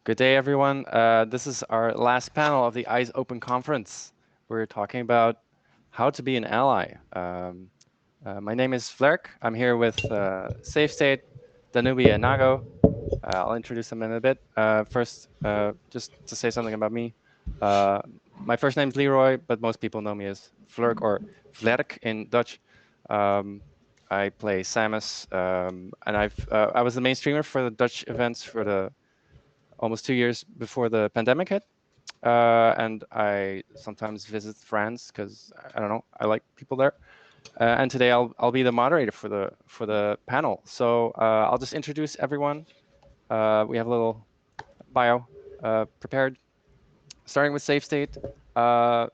Good day, everyone. This is our last panel of the Eyes Open Conference. We're talking about how to be an ally. My name is Vlerk. I'm here with Savestate, Danubi, and Nago. I'll introduce them in a bit. First, just to say something about me. Uh, my first name is Leroy, but most people know me as Vlerk or vlerk in Dutch. Um, I play Samus, and I was the main streamer for the Dutch events for the almost 2 years before the pandemic hit. And I sometimes visit France because I don't know, I like people there. And today I'll be the moderator for the panel. So I'll just introduce everyone. We have a little bio prepared, starting with Savestate. Uh,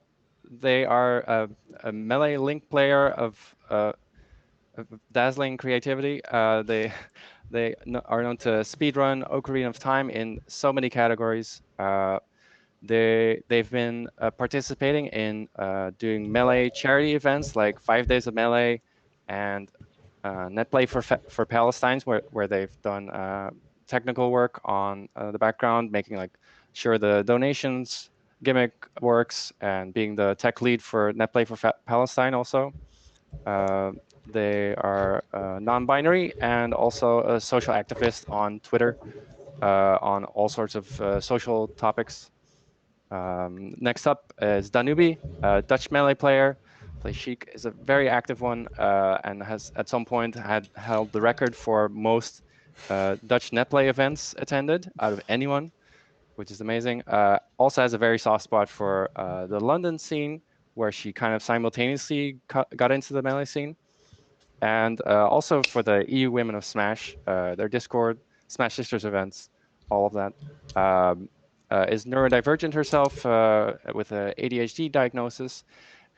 they are a melee link player of dazzling creativity. They are known to speedrun Ocarina of Time in so many categories. They've been participating in doing Melee charity events like 5 Days of Melee and NetPlay for Palestine, where they've done technical work on the background, making like sure the donations gimmick works, and being the tech lead for NetPlay for Palestine also. Uh, they are non-binary and also a social activist on Twitter on all sorts of social topics. Next up is Danubi, a Dutch melee player. Plays Sheik, is a very active one and has at some point had held the record for most Dutch netplay events attended out of anyone, which is amazing. Also has a very soft spot for the London scene, where she kind of simultaneously got into the melee scene, and also for the EU Women of Smash, their Discord, Smash Sisters events, all of that. Is neurodivergent herself with a ADHD diagnosis,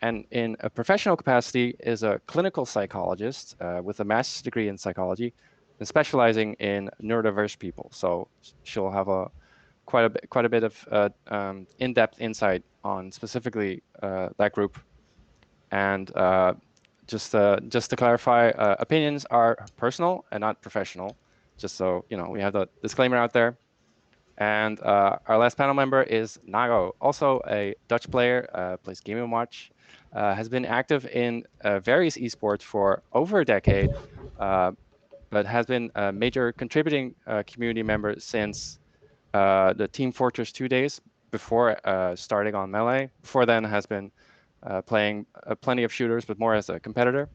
and in a professional capacity is a clinical psychologist with a master's degree in psychology and specializing in neurodiverse people. So she'll have quite a bit of in-depth insight on specifically that group. And just to clarify, opinions are personal and not professional. Just so you know, we have the disclaimer out there. And our last panel member is Nago, also a Dutch player, plays Game & Watch, has been active in various esports for over a decade, but has been a major contributing community member since the Team Fortress 2 days before starting on Melee. Before then has been playing plenty of shooters, but more as a competitor.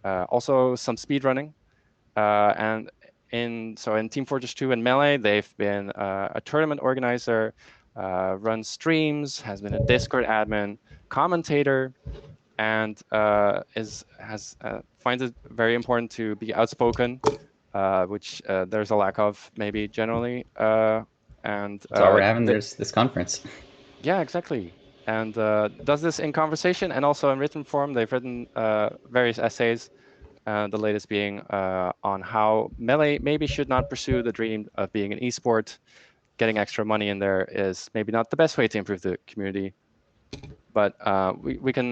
Also some speedrunning. And in Team Fortress 2 and Melee, they've been a tournament organizer, runs streams, has been a Discord admin, commentator, and finds it very important to be outspoken, which there's a lack of maybe generally. And That's why we're having this conference. yeah, exactly. And does this in conversation and also in written form. They've written various essays, the latest being on how Melee maybe should not pursue the dream of being an esport. Getting extra money in there is maybe not the best way to improve the community. But we can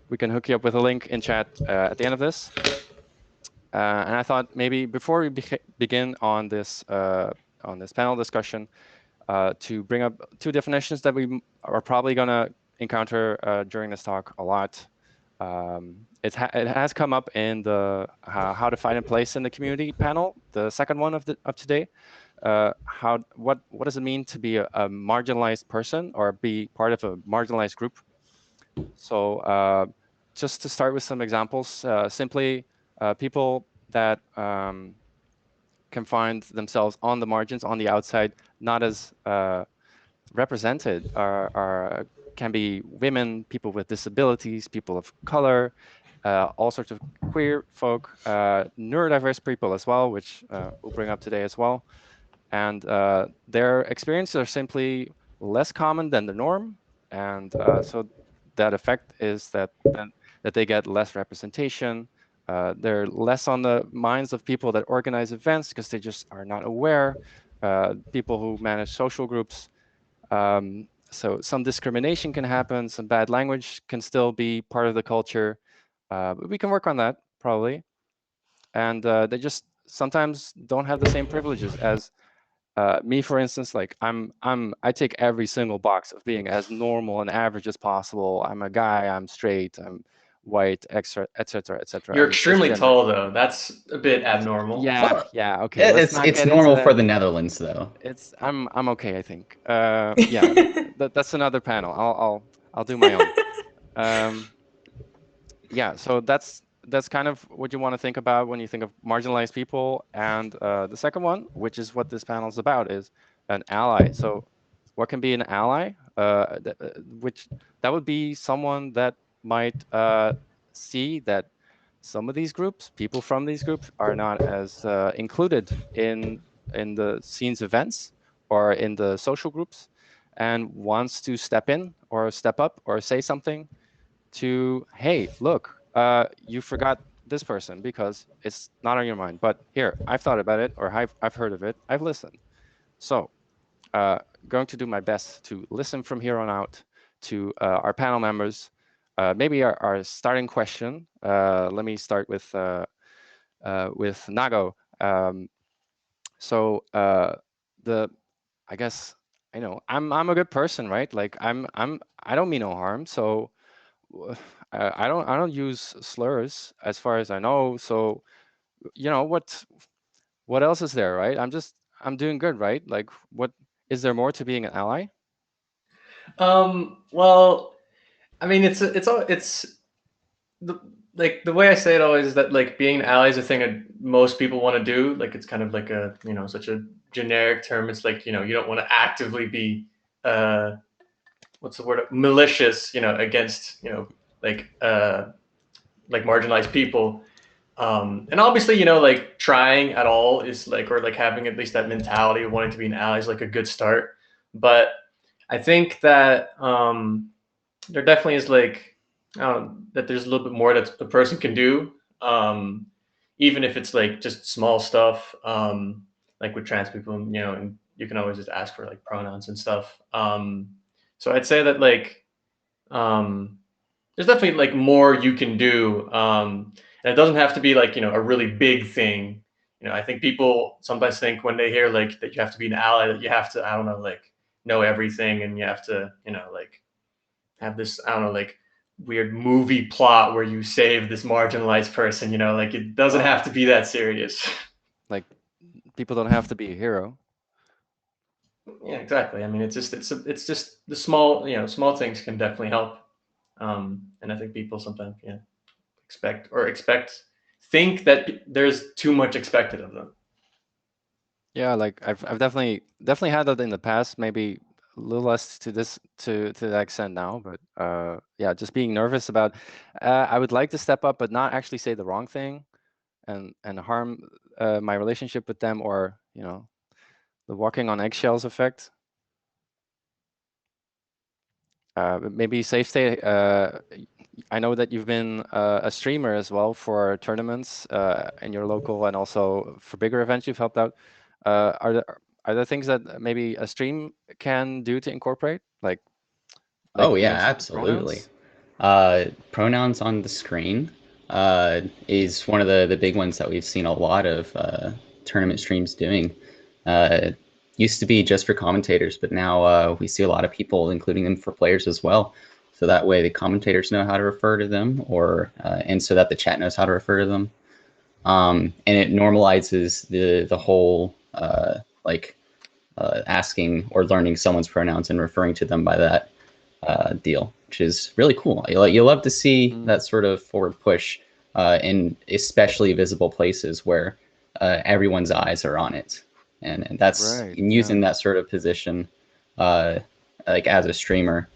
hook you up with a link in chat at the end of this. And I thought maybe before we begin on this panel discussion, to bring up two definitions that we are probably going to encounter during this talk a lot. It has come up in the how to find a place in the community panel, the second one of today. What does it mean to be a marginalized person or be part of a marginalized group? So just to start with some examples, simply people that can find themselves on the margins, on the outside, not as represented can be women, people with disabilities, people of color, all sorts of queer folk, neurodiverse people as well, which we'll bring up today as well. And their experiences are simply less common than the norm. And so that effect is that they get less representation. They're less on the minds of people that organize events because they just are not aware. People who manage social groups. So some discrimination can happen, some bad language can still be part of the culture, but we can work on that probably. And they just sometimes don't have the same privileges as Me, for instance, like I take every single box of being as normal and average as possible. I'm a guy, I'm straight, I'm white, etc., etc., etc. You're I'm extremely cisgender. tall, though. That's a bit abnormal. Yeah, Well, yeah, okay. Let's not it's get into normal for that. the Netherlands, though. I'm okay, I think. Yeah, that's another panel. I'll do my own. Um, yeah, so that's kind of what you want to think about when you think of marginalized people. And the second one, which is what this panel is about, is an ally. So what can be an ally? Which that would be someone that might see that some of these groups, people from these groups, are not as included in the scene's events or in the social groups, and wants to step in or step up or say something to, hey, look, you forgot this person because it's not on your mind. But here, I've thought about it, or I've heard of it, I've listened. So going to do my best to listen from here on out to our panel members. Maybe our starting question. Let me start with Nago. So the, I guess, I'm a good person, right? Like I don't mean no harm. So I don't use slurs as far as I know. So what else is there, right? I'm doing good, right? Like what is there more to being an ally? Well, I mean, it's the like the way I say it always is that like being an ally is a thing that most people want to do. Like it's kind of like a such a generic term. It's like you don't want to actively be what's the word, malicious against like marginalized people. And obviously, like trying at all is like, or like having at least that mentality of wanting to be an ally is like a good start. But I think that there definitely is like that there's a little bit more that a person can do, even if it's like just small stuff, like with trans people, and you can always just ask for like pronouns and stuff. So I'd say that like um, there's definitely like more you can do, and it doesn't have to be like a really big thing. I think people sometimes think when they hear like that you have to be an ally that you have to, I don't know, like know everything, and you have to like have this, I don't know, like weird movie plot where you save this marginalized person. Like it doesn't have to be that serious. Like people don't have to be a hero. Yeah, exactly. I mean, it's just the small small things can definitely help. And I think people sometimes think that there's too much expected of them. Yeah, like I've definitely had that in the past, maybe a little less to this to that extent now, but yeah, just being nervous about I would like to step up but not actually say the wrong thing and harm my relationship with them, or the walking on eggshells effect. Maybe Savestate, I know that you've been a streamer as well for tournaments in your local and also for bigger events you've helped out. Are there things that maybe a stream can do to incorporate, like Oh you yeah, mentioned absolutely. pronouns? Pronouns on the screen is one of the big ones that we've seen a lot of tournament streams doing. Uh, Used to be just for commentators, but now we see a lot of people including them for players as well. So that way the commentators know how to refer to them, or and so that the chat knows how to refer to them. And it normalizes the whole asking or learning someone's pronouns and referring to them by that deal, which is really cool. You love to see that sort of forward push in especially visible places where everyone's eyes are on it, and that's Right. in Yeah. using that sort of position, like as a streamer,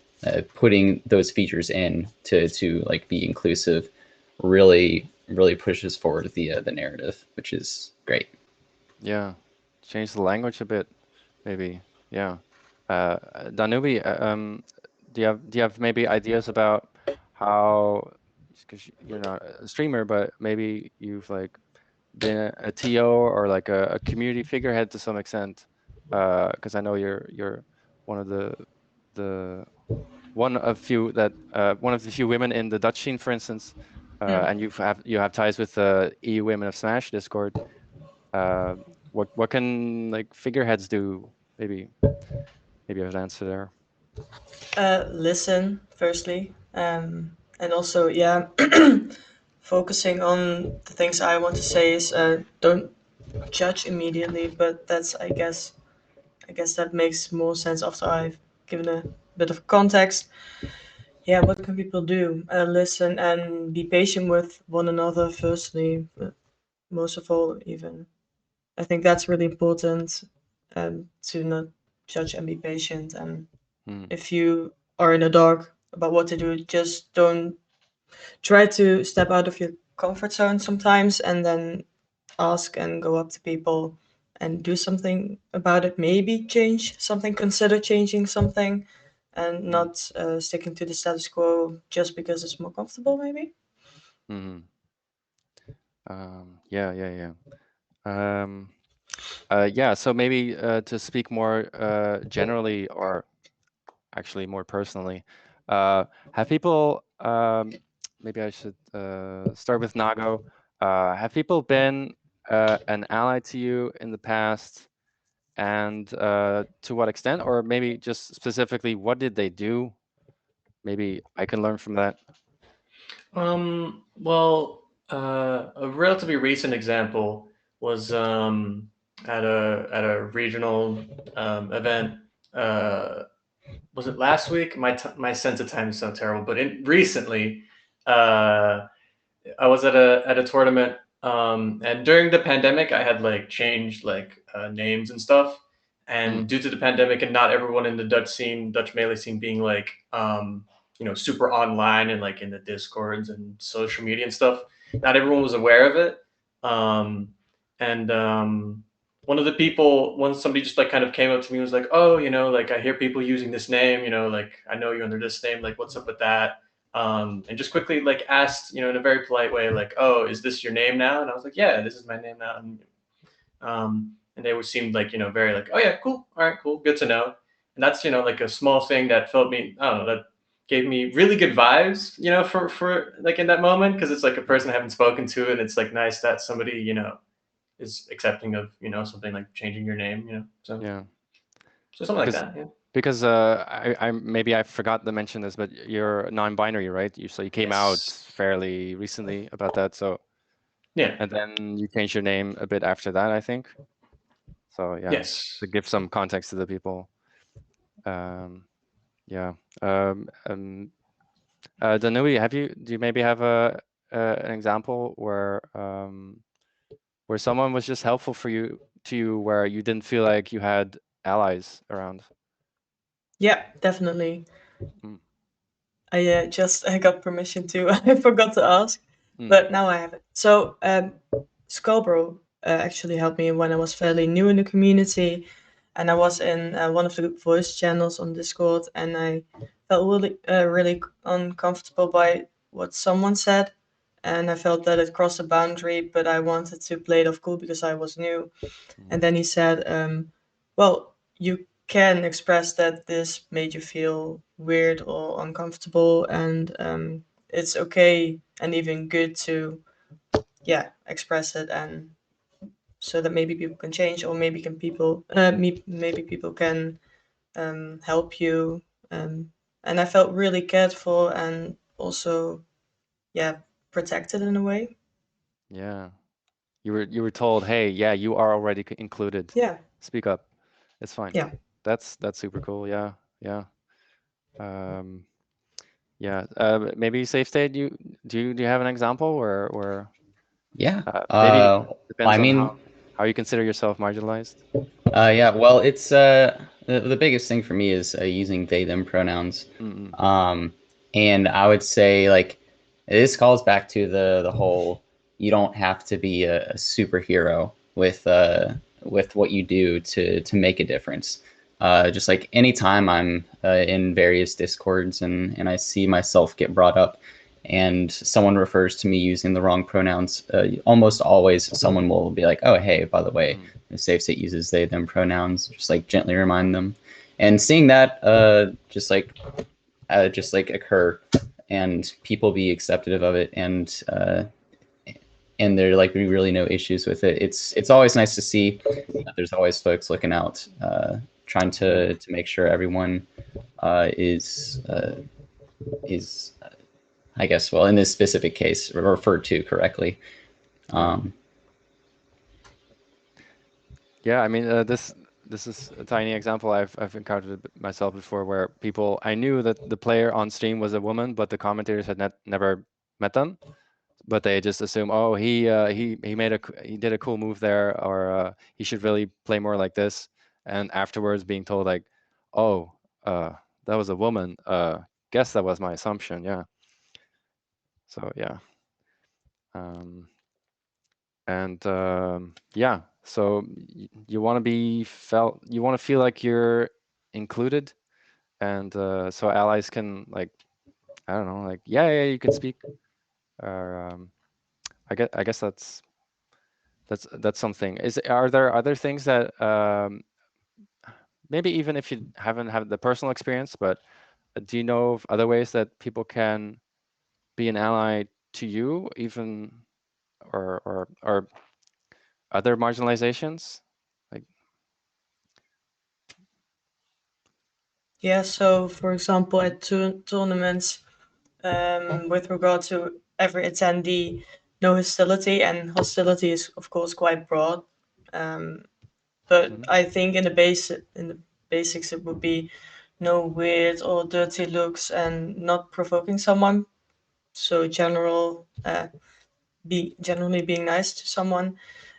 putting those features in to like be inclusive, really pushes forward the narrative, which is great. Yeah. Change the language a bit, maybe. Yeah. Danubi, do you have maybe ideas about how, because you're not a streamer, but maybe you've like been a TO or like a community figurehead to some extent, because I know you're one of the one of the few women in the Dutch scene, for instance, and you have ties with the EU Women of Smash Discord. what can like figureheads do? Maybe you have an answer there. Listen firstly, and also focusing on the things I want to say is don't judge immediately, but that's I guess that makes more sense after I've given a bit of context. Yeah, what can people do? Listen and be patient with one another firstly, but most of all, even I think that's really important, to not judge and be patient. And if you are in the dark about what to do, just don't try to step out of your comfort zone sometimes, and then ask and go up to people and do something about it. Maybe change something, consider changing something, and not sticking to the status quo just because it's more comfortable, maybe. Yeah. Yeah. So maybe to speak more generally, or actually more personally, have people? Maybe I should start with Nago. Have people been an ally to you in the past, and to what extent, or maybe just specifically, what did they do? Maybe I can learn from that. Well, a relatively recent example was at a regional event. Was it last week? My sense of time is so terrible. But recently, I was at a tournament, and during the pandemic, I had like changed like names and stuff. And due to the pandemic, and not everyone in the Dutch Melee scene being like super online and like in the discords and social media and stuff, not everyone was aware of it. And one of the people, when somebody just like kind of came up to me and was like, oh, like I hear people using this name, like I know you under this name, like what's up with that? And just quickly like asked, in a very polite way, like, oh, is this your name now? And I was like, yeah, this is my name now. And they seemed like, very like, oh yeah, cool. All right, cool. Good to know. And that's, like a small thing that felt me, I don't know, that gave me really good vibes, for like in that moment. Cause it's like a person I haven't spoken to. And it's like nice that somebody, is accepting of, something like changing your name, so. Yeah. So something like that. Yeah. Because I maybe I forgot to mention this, but you're non-binary, right? So you came out fairly recently about that. So yeah, and then you changed your name a bit after that, I think. So yeah, yes, to give some context to the people. Yeah. Danubi, do you maybe have an example where someone was just helpful to you, where you didn't feel like you had allies around? Yeah, definitely. I got permission to. I forgot to ask, but now I have it. So Scarborough actually helped me when I was fairly new in the community, and I was in one of the voice channels on Discord, and I felt really uncomfortable by what someone said, and I felt that it crossed a boundary, but I wanted to play it off cool because I was new. And then he said, well, you can express that this made you feel weird or uncomfortable, and it's okay and even good to express it, and so that maybe people can change, or maybe people can help you. And I felt really cared for, and also protected in a way. Yeah. You were told, hey, yeah, you are already included. Yeah. Speak up. It's fine. Yeah. That's super cool. Yeah. Yeah. Yeah. Maybe Savestate, do you have an example where Yeah. maybe I depends on mean, how you consider yourself marginalized? yeah. Well, it's the biggest thing for me is using they them pronouns. And I would say like this calls back to the whole you don't have to be a superhero with what you do to make a difference. Just like anytime I'm in various discords and I see myself get brought up and someone refers to me using the wrong pronouns, almost always someone will be like, oh, hey, by the way, the Savestate uses they, them pronouns, just like gently remind them. And seeing that just like occur and people be acceptive of it and and there like be really no issues with it. It's always nice to see that there's always folks looking out, trying to make sure everyone is I guess, well, in this specific case, referred to correctly. Yeah, I mean, this is a tiny example I've encountered myself before, where people, I knew that the player on stream was a woman, but the commentators had never met them, but they just assume, oh, he did a cool move there, or he should really play more like this, and afterwards being told like, oh, that was a woman. Guess that was my assumption. Yeah. So yeah. Yeah, so you want to be felt, you want to feel like you're included, and so allies can, like, I don't know, like, yeah, you can speak, or I guess that's something. Are there other things that maybe even if you haven't had the personal experience, but do you know of other ways that people can be an ally to you, even, or other marginalizations? Like, Yeah, so for example, at tournaments, with regard to every attendee, no hostility, and hostility is of course quite broad. But I think in the basics, it would be no weird or dirty looks and not provoking someone. So generally being nice to someone,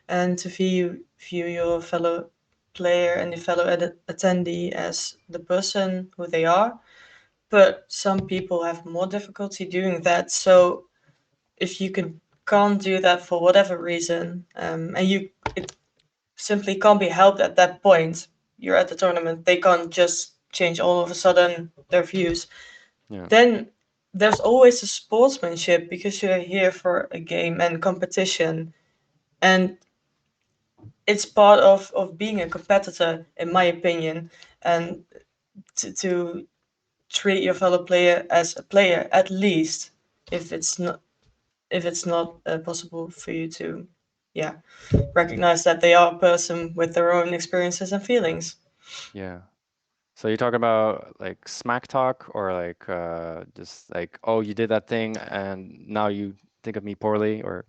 and to view your fellow player and your fellow attendee as the person who they are. But some people have more difficulty doing that. So if you can't do that for whatever reason, and it simply can't be helped at that point, you're at the tournament, they can't just change all of a sudden their views. yeah. Then there's always a sportsmanship, because you're here for a game and competition, and it's part of being a competitor, in my opinion, and to treat your fellow player as a player, at least, if it's not possible for you to recognize that they are a person with their own experiences and feelings. Yeah. So you're talking about like smack talk, or like just like, oh, you did that thing and now you think of me poorly, or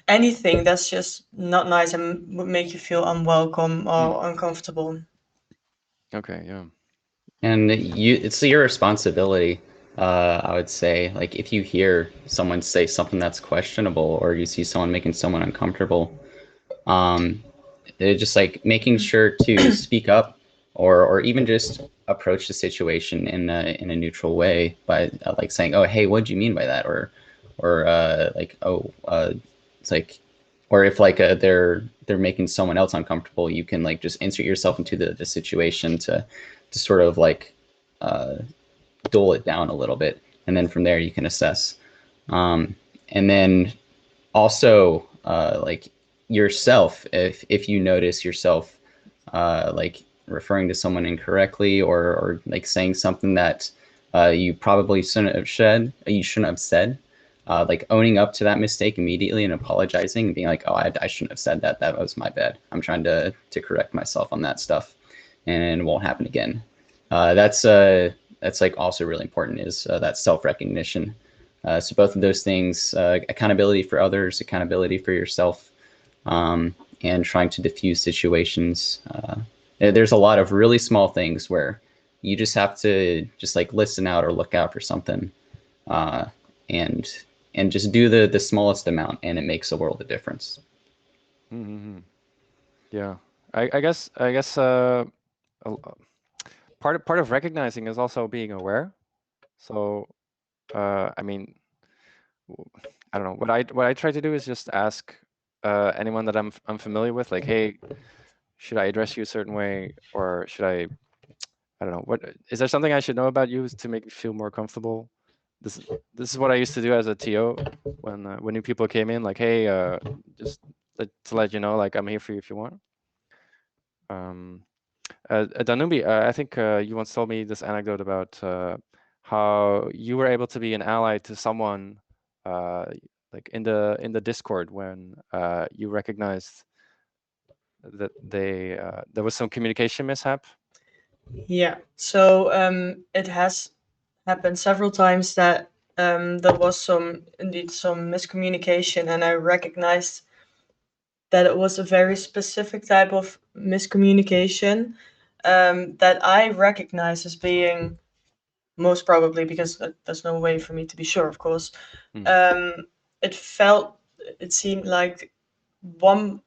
Anything that's just not nice and would make you feel unwelcome or uncomfortable. okay, yeah. And it's your responsibility, I would say. Like, if you hear someone say something that's questionable, or you see someone making someone uncomfortable, just like making sure to speak up, or even just approach the situation in a neutral way by like saying, "Oh, hey, what do you mean by that?" Or like, "Oh, it's like," or if like they're making someone else uncomfortable, you can like just insert yourself into the situation to sort of like dull it down a little bit, and then from there you can assess. And then also like yourself, if you notice yourself like referring to someone incorrectly, or like saying something that you probably shouldn't have said, like owning up to that mistake immediately and apologizing and being like, oh, I shouldn't have said that. That was my bad. I'm trying to correct myself on that stuff, and it won't happen again. That's like also really important, is that self-recognition. So both of those things, accountability for others, accountability for yourself, and trying to diffuse situations. There's a lot of really small things where you just have to just like listen out or look out for something, and just do the smallest amount, and it makes a world of difference. Mm-hmm. Yeah, I guess part of recognizing is also being aware. So I mean, I don't know, what I try to do is just ask anyone that I'm familiar with, like, hey, should I address you a certain way, or should I don't know, what is there something I should know about you to make me feel more comfortable? This is what I used to do as a TO when new people came in, like, hey, just to let you know, like, I'm here for you if you want. Danubi, I think you once told me this anecdote about how you were able to be an ally to someone like in the Discord when you recognized that there was some communication mishap? Yeah. So it has happened several times that there was indeed some miscommunication, and I recognized that it was a very specific type of miscommunication that I recognize as being most probably, because there's no way for me to be sure, of course. It seemed like one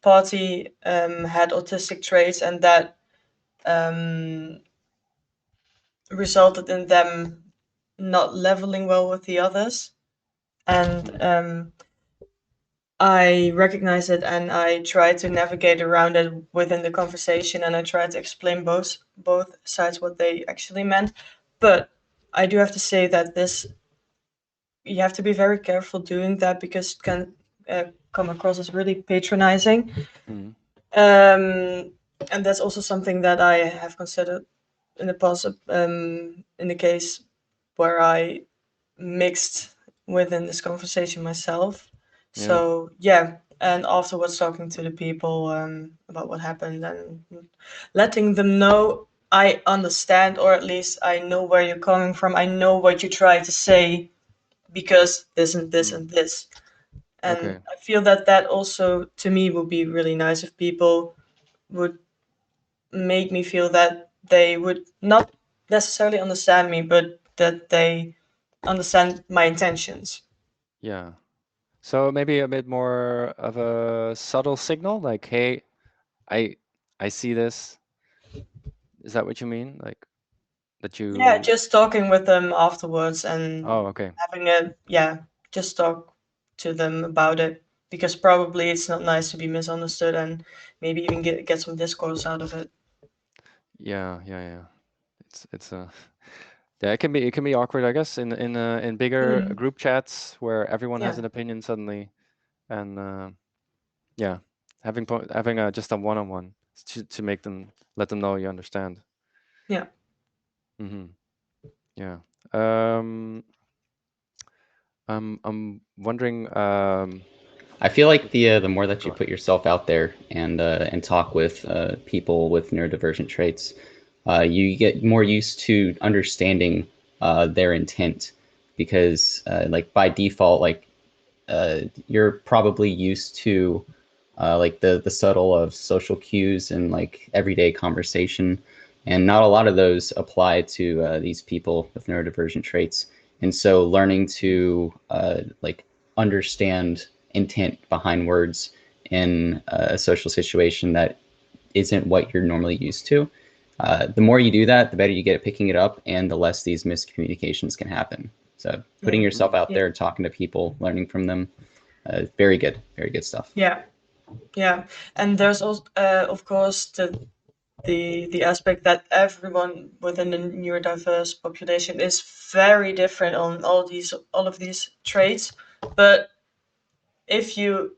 party had autistic traits, and that resulted in them not leveling well with the others. And I recognize it, and I try to navigate around it within the conversation, and I try to explain both sides what they actually meant. But I do have to say that you have to be very careful doing that, because it can come across as really patronizing. And that's also something that I have considered in the past, in the case where I mixed within this conversation myself. So yeah, and afterwards talking to the people about what happened, and letting them know I understand, or at least I know where you're coming from. I know what you try to say, because this and this and this. And I feel that also, to me, would be really nice if people would make me feel that they would not necessarily understand me, but that they understand my intentions. Yeah. So maybe a bit more of a subtle signal, like, hey, I see this. Is that what you mean? Like that you? Yeah, just talking with them afterwards, and Oh, okay. just talk to them about it, because probably it's not nice to be misunderstood, and maybe even get some discourse out of it. Yeah. It's yeah, it can be awkward, I guess, in bigger group chats where everyone has an opinion suddenly, and yeah, having just a one-on-one to let them know you understand. Yeah. Yeah. I'm wondering. I feel like the more that you put yourself out there and talk with people with neurodivergent traits, you get more used to understanding their intent, because like by default, like you're probably used to like the subtle of social cues and like everyday conversation, and not a lot of those apply to these people with neurodivergent traits. And so learning to like understand intent behind words in a social situation that isn't what you're normally used to, the more you do that, the better you get at picking it up, and the less these miscommunications can happen. So putting yourself out there, talking to people, learning from them, very good stuff. Yeah, and there's also, of course, the aspect that everyone within the neurodiverse population is very different on all of these traits. But if you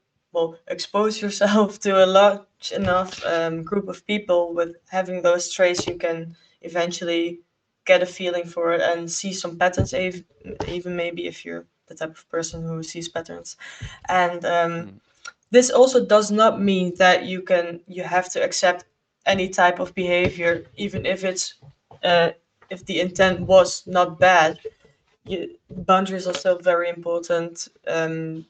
expose yourself to a large enough group of people with having those traits, you can eventually get a feeling for it and see some patterns, even maybe if you're the type of person who sees patterns. And this also does not mean that you have to accept any type of behavior, even if it's if the intent was not bad. Boundaries are still very important.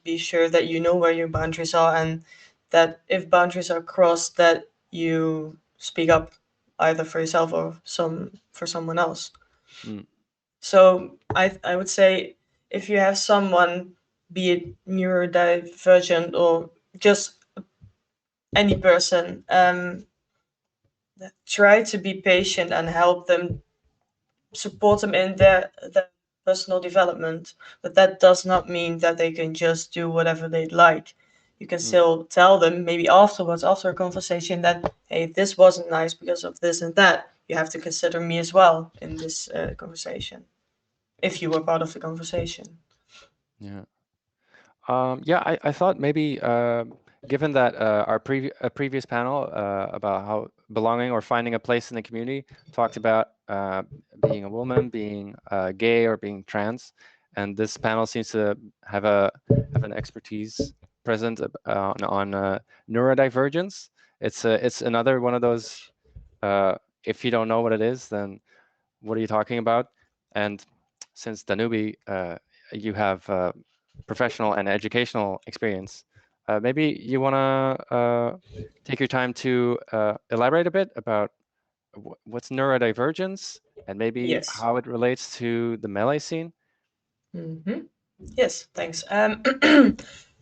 Be sure that you know where your boundaries are, and that if boundaries are crossed, that you speak up, either for yourself or for someone else. So I would say, if you have someone, be it neurodivergent or just any person, try to be patient and help them, support them in their personal development. But that does not mean that they can just do whatever they'd like. You can still tell them, maybe afterwards, after a conversation, that, hey, this wasn't nice because of this and that. You have to consider me as well in this conversation, if you were part of the conversation. Yeah. I thought maybe, given that our previous panel about how belonging or finding a place in the community talked about being a woman, being gay, or being trans, and this panel seems to have an expertise present on neurodivergence. It's another one of those. If you don't know what it is, then what are you talking about? And since Danubi, you have professional and educational experience, maybe you want to take your time to elaborate a bit about what's neurodivergence and maybe Yes. how it relates to the melee scene. Mm-hmm. Yes, thanks.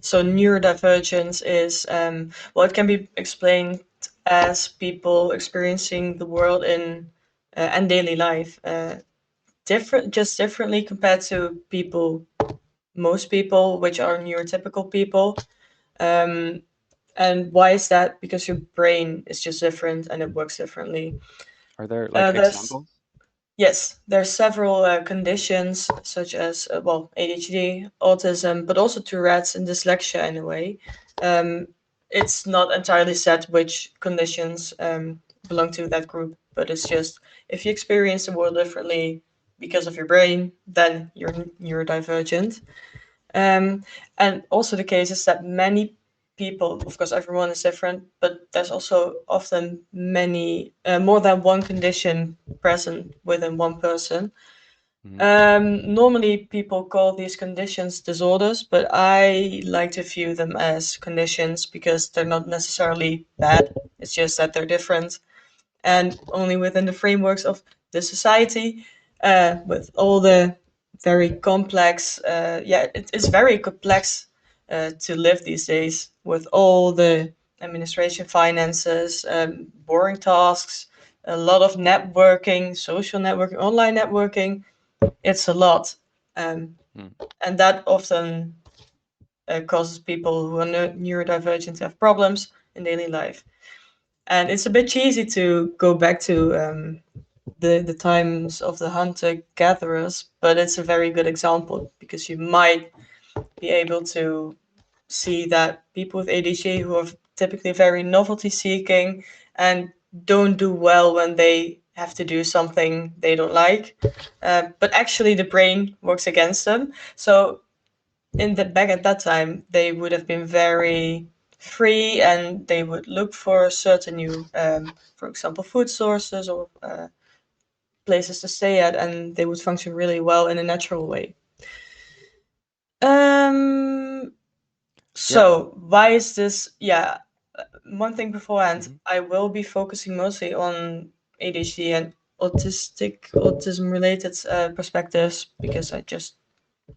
So neurodivergence is, well, it can be explained as people experiencing the world in and daily life differently compared to most people, which are neurotypical people. And why is that? Because your brain is just different and it works differently. Are there like examples? Yes, there's several conditions such as well, ADHD, autism, but also Tourette's and dyslexia in a way. It's not entirely set which conditions belong to that group, but it's just if you experience the world differently because of your brain, then you're divergent. And also the case is that many people, of course, everyone is different, but there's also often many, more than one condition present within one person. Normally people call these conditions disorders, but I like to view them as conditions because they're not necessarily bad. It's just that they're different. And only within the frameworks of the society, with all the very complex, it's very complex to live these days with all the administration, finances, boring tasks, a lot of networking, social networking, online networking. It's a lot. And that often causes people who are neurodivergent to have problems in daily life. And it's a bit cheesy to go back to the times of the hunter-gatherers, but it's a very good example because you might be able to see that people with ADHD who are typically very novelty-seeking and don't do well when they have to do something they don't like, but actually the brain works against them. So back at that time, they would have been very free and they would look for certain new, for example, food sources or places to stay at, and they would function really well in a natural way. Why is this? Yeah, one thing beforehand, I will be focusing mostly on ADHD and autism related perspectives because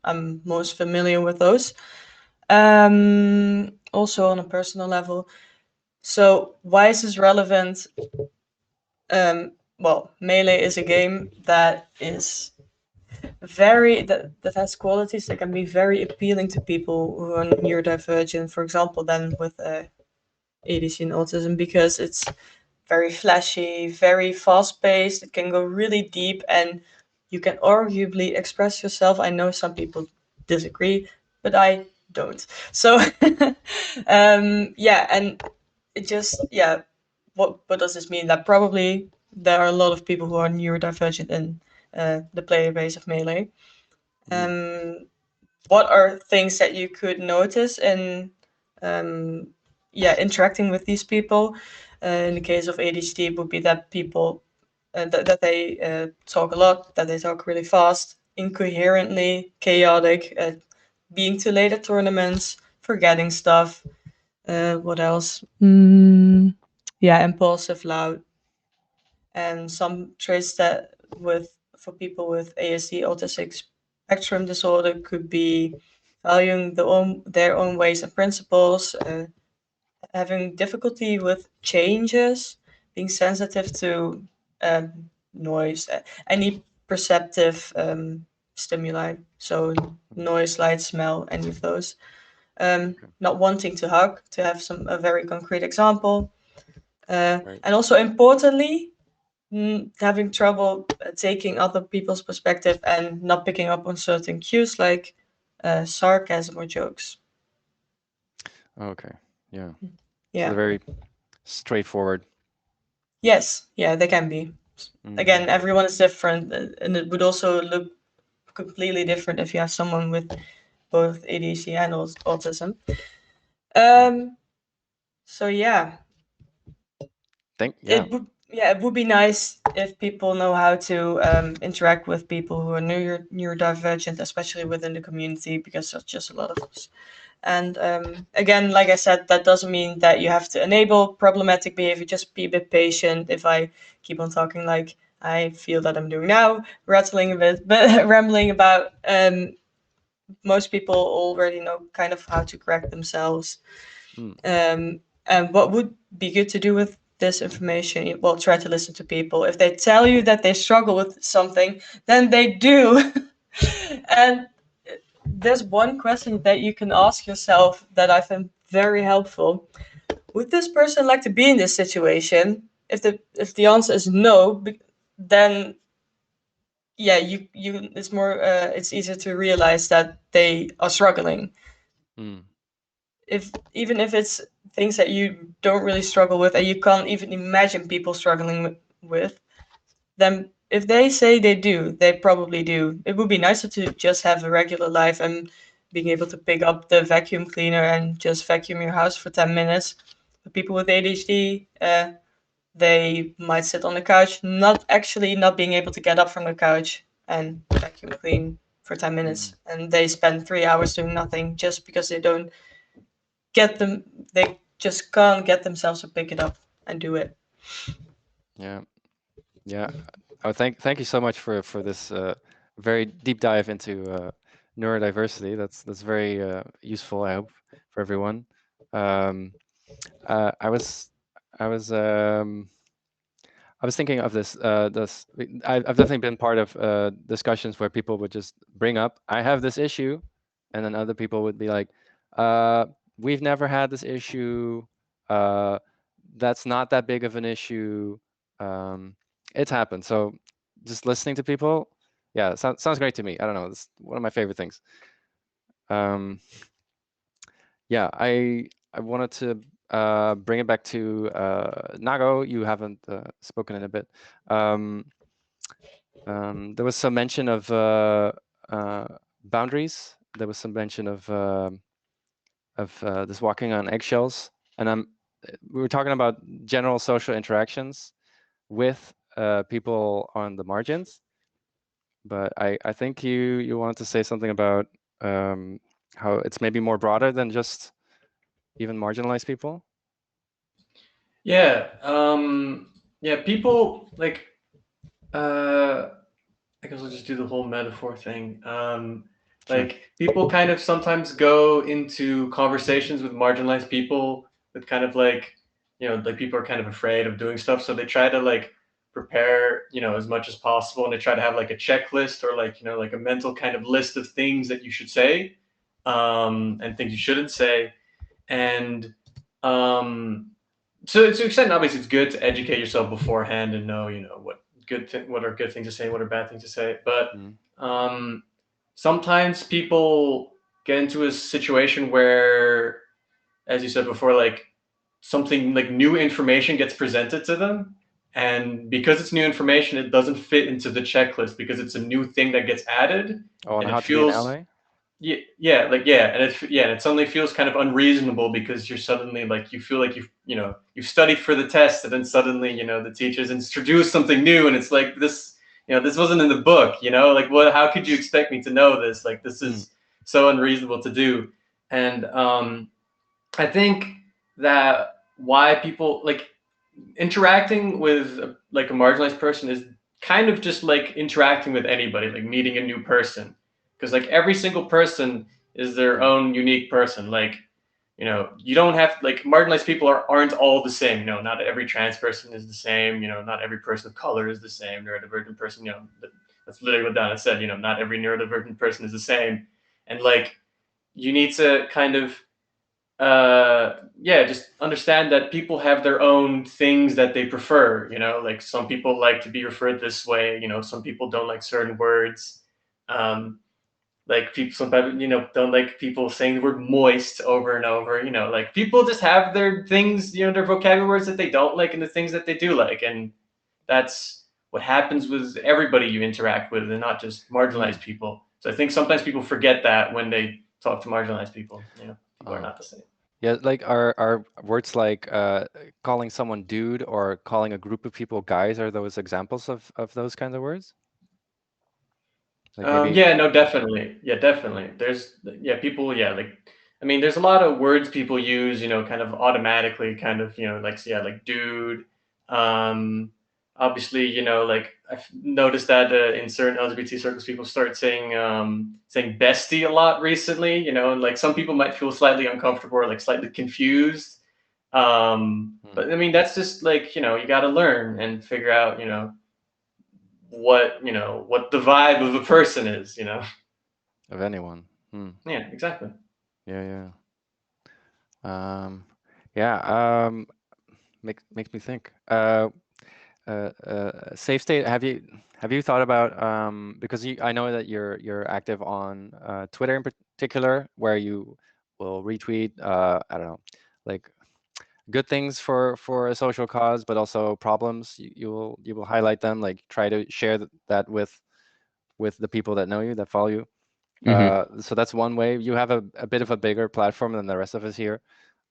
I'm most familiar with those. Also on a personal level. So why is this relevant? Well, Melee is a game that is that has qualities that can be very appealing to people who are neurodivergent, for example, than with ADHD and autism, because it's very flashy, very fast-paced. It can go really deep, and you can arguably express yourself. I know some people disagree, but I don't. So, and it just, what does this mean? That probably there are a lot of people who are neurodivergent in the player base of Melee. What are things that you could notice in interacting with these people? In the case of ADHD, it would be that people that they talk a lot, that they talk really fast, incoherently, chaotic, being too late at tournaments, forgetting stuff. What else? Impulsive, loud, and some traits that for people with ASD, autistic spectrum disorder, could be valuing their own ways and principles, having difficulty with changes, being sensitive to noise, any perceptive stimuli, so noise, light, smell, any of those. Not wanting to hug, to have a very concrete example. And also importantly, having trouble taking other people's perspective and not picking up on certain cues like sarcasm or jokes. Okay. Yeah. Yeah. So very straightforward. Yes. Yeah, they can be. Again, everyone is different, and it would also completely different if you have someone with both ADHD and autism. So yeah. Yeah. It would be nice if people know how to interact with people who are neurodivergent, especially within the community, because there's just a lot of us. And again, like I said, that doesn't mean that you have to enable problematic behavior. Just be a bit patient. If I keep on talking like I feel that I'm doing now, rattling a bit, but rambling about, most people already know kind of how to correct themselves. And what would be good to do with this information? Well, try to listen to people. If they tell you that they struggle with something, then they do. And there's one question that you can ask yourself that I find very helpful. Would this person like to be in this situation? If the answer is no, then yeah, you it's more it's easier to realize that they are struggling. Even if it's things that you don't really struggle with and you can't even imagine people struggling with, then if they say they do, they probably do. It would be nicer to just have a regular life and being able to pick up the vacuum cleaner and just vacuum your house for 10 minutes. For people with ADHD, they might sit on the couch, not being able to get up from the couch and vacuum clean for 10 minutes. And they spend 3 hours doing nothing just because they just can't get themselves to pick it up and do it. Yeah. Oh, thank you so much for this very deep dive into neurodiversity. That's very useful, I hope, for everyone. I was thinking of this. I've definitely been part of discussions where people would just bring up, I have this issue, and then other people would be like, we've never had this issue. That's not that big of an issue. It's happened. So just listening to people, yeah, sounds great to me. I don't know, it's one of my favorite things. Yeah, I wanted to bring it back to Nago. You haven't spoken in a bit. There was some mention of boundaries. There was some mention of this walking on eggshells, and we were talking about general social interactions with people on the margins. But I think you wanted to say something about how it's maybe more broader than just even marginalized people. Yeah. Yeah. People like. I guess I'll just do the whole metaphor thing. Like people kind of sometimes go into conversations with marginalized people with kind of like, like people are kind of afraid of doing stuff, so they try to like prepare, as much as possible, and they try to have like a checklist or like, like a mental kind of list of things that you should say, and things you shouldn't say, and so to an extent, obviously, it's good to educate yourself beforehand and know, what are good things to say, what are bad things to say. But sometimes people get into a situation where, as you said before, like something like new information gets presented to them, and because it's new information, it doesn't fit into the checklist because it's a new thing that gets added. Oh, and how it to be an feels ally? and it suddenly feels kind of unreasonable because you're suddenly like you feel like you've studied for the test, and then suddenly the teachers introduce something new, and it's like this this wasn't in the book, like what, how could you expect me to know this? Like this is so unreasonable to do. And I think that why people like interacting with like a marginalized person is kind of just like interacting with anybody, like meeting a new person, because like every single person is their own unique person. Like you don't have like marginalized people aren't all the same. Not every trans person is the same. Not every person of color is the same. Neurodivergent person, that's literally what Donna said. Not every neurodivergent person is the same, and like you need to kind of just understand that people have their own things that they prefer. Like some people like to be referred this way. Some people don't like certain words. Like people sometimes, don't like people saying the word moist over and over. Like people just have their things, their vocabulary words that they don't like and the things that they do like, and that's what happens with everybody you interact with, and not just marginalized people. So I think sometimes people forget that when they talk to marginalized people. You know, people are not the same. Yeah, like are words like calling someone dude or calling a group of people guys, are those examples of those kinds of words? Like maybe. Yeah, no, definitely. Yeah, definitely. There's people, like I mean, there's a lot of words people use, you know, kind of automatically, kind of, you know, like like dude. Obviously, you know, like I've noticed that in certain LGBT circles, people start saying bestie a lot recently, you know, and like some people might feel slightly uncomfortable or like slightly confused. But I mean, that's just like, you know, you got to learn and figure out, you know, what the vibe of a person is, you know, Of anyone. yeah, exactly. Yeah. Yeah. Makes me think. Savestate, have you thought about because I know that you're active on Twitter in particular, where you will retweet I don't know, like good things for a social cause, but also problems. You will highlight them, like try to share that with the people that know you, that follow you. So that's one way. You have a bit of a bigger platform than the rest of us here